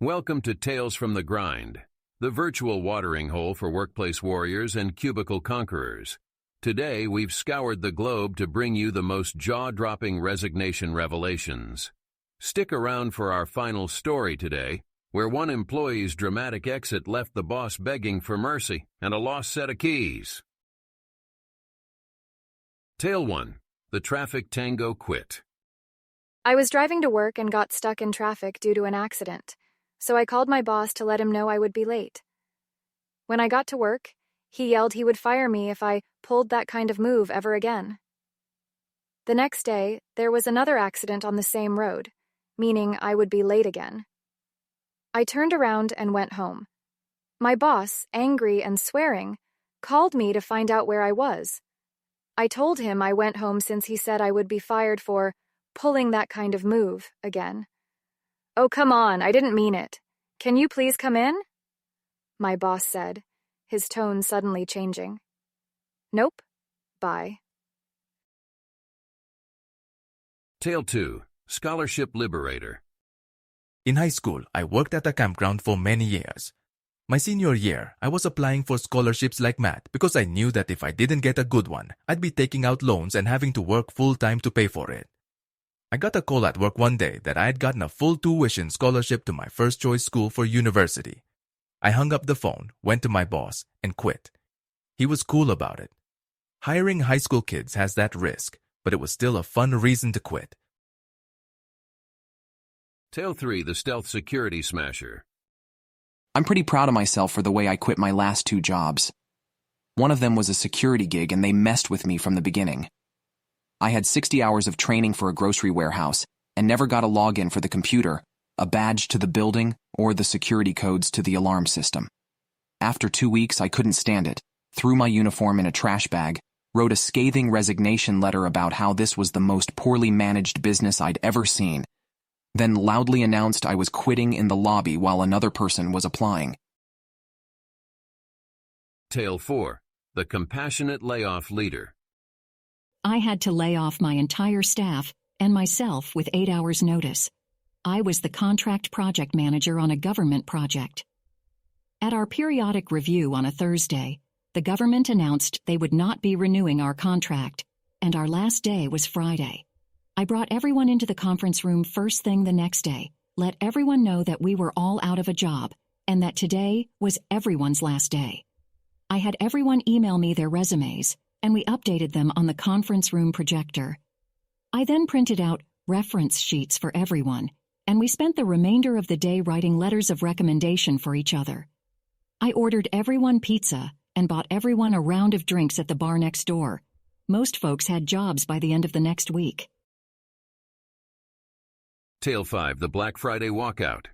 Welcome to Tales from the Grind, the virtual watering hole for workplace warriors and cubicle conquerors. Today, we've scoured the globe to bring you the most jaw-dropping resignation revelations. Stick around for our final story today, where one employee's dramatic exit left the boss begging for mercy and a lost set of keys. Tale 1. The Traffic Tango Quit. I was driving to work and got stuck in traffic due to an accident, so I called my boss to let him know I would be late. When I got to work, he yelled he would fire me if I pulled that kind of move ever again. The next day, there was another accident on the same road, meaning I would be late again. I turned around and went home. My boss, angry and swearing, called me to find out where I was. I told him I went home since he said I would be fired for pulling that kind of move again. "Oh, come on, I didn't mean it. Can you please come in?" My boss said, his tone suddenly changing. "Nope. Bye." Tale 2. Scholarship Liberator. In high school, I worked at a campground for many years. My senior year, I was applying for scholarships like mad because I knew that if I didn't get a good one, I'd be taking out loans and having to work full-time to pay for it. I got a call at work one day that I had gotten a full tuition scholarship to my first-choice school for university. I hung up the phone, went to my boss, and quit. He was cool about it. Hiring high school kids has that risk, but it was still a fun reason to quit. Tale 3. The Stealth Security Smasher. I'm pretty proud of myself for the way I quit my last two jobs. One of them was a security gig and they messed with me from the beginning. I had 60 hours of training for a grocery warehouse and never got a login for the computer, a badge to the building, or the security codes to the alarm system. After 2 weeks, I couldn't stand it, threw my uniform in a trash bag, wrote a scathing resignation letter about how this was the most poorly managed business I'd ever seen, then loudly announced I was quitting in the lobby while another person was applying. Tale 4. The Compassionate Layoff Leader. I had to lay off my entire staff and myself with 8 hours' notice. I was the contract project manager on a government project. At our periodic review on a Thursday, the government announced they would not be renewing our contract, and our last day was Friday. I brought everyone into the conference room first thing the next day, let everyone know that we were all out of a job, and that today was everyone's last day. I had everyone email me their resumes, and we updated them on the conference room projector. I then printed out reference sheets for everyone, and we spent the remainder of the day writing letters of recommendation for each other. I ordered everyone pizza and bought everyone a round of drinks at the bar next door. Most folks had jobs by the end of the next week. Tale 5. The Black Friday Walkout.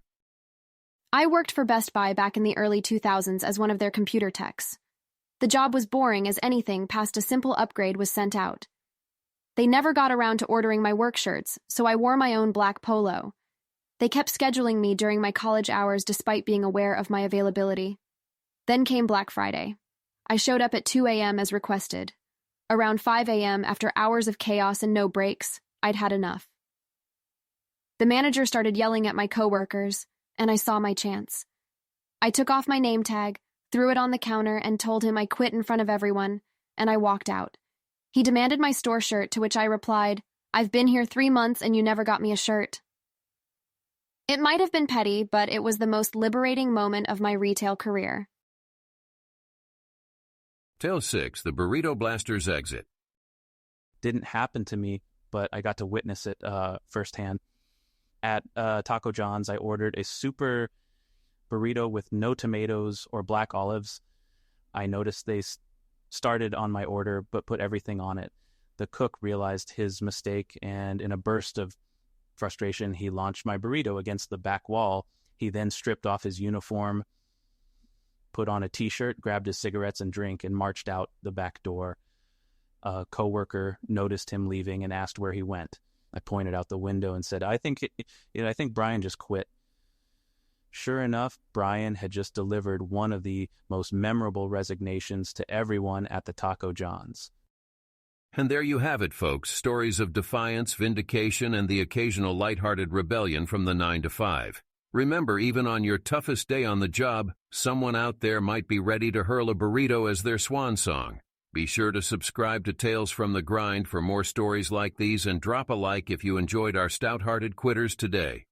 I worked for Best Buy back in the early 2000s as one of their computer techs. The job was boring as anything past a simple upgrade was sent out. They never got around to ordering my work shirts, so I wore my own black polo. They kept scheduling me during my college hours despite being aware of my availability. Then came Black Friday. I showed up at 2 a.m. as requested. Around 5 a.m., after hours of chaos and no breaks, I'd had enough. The manager started yelling at my coworkers, and I saw my chance. I took off my name tag, threw it on the counter, and told him I quit in front of everyone, and I walked out. He demanded my store shirt, to which I replied, "I've been here 3 months and you never got me a shirt." It might have been petty, but it was the most liberating moment of my retail career. Tale 6. The Burrito Blaster's Exit. Didn't happen to me, but I got to witness it firsthand. At Taco John's, I ordered a super burrito with no tomatoes or black olives. I noticed they started on my order but put everything on it. The cook realized his mistake, and in a burst of frustration, he launched my burrito against the back wall. He then stripped off his uniform, put on a t-shirt, grabbed his cigarettes and drink, and marched out the back door. A coworker noticed him leaving and asked where he went. I pointed out the window and said, I think Brian just quit." Sure enough, Brian had just delivered one of the most memorable resignations to everyone at the Taco John's. And there you have it, folks. Stories of defiance, vindication, and the occasional lighthearted rebellion from the 9 to 5. Remember, even on your toughest day on the job, someone out there might be ready to hurl a burrito as their swan song. Be sure to subscribe to Tales from the Grind for more stories like these and drop a like if you enjoyed our stout-hearted quitters today.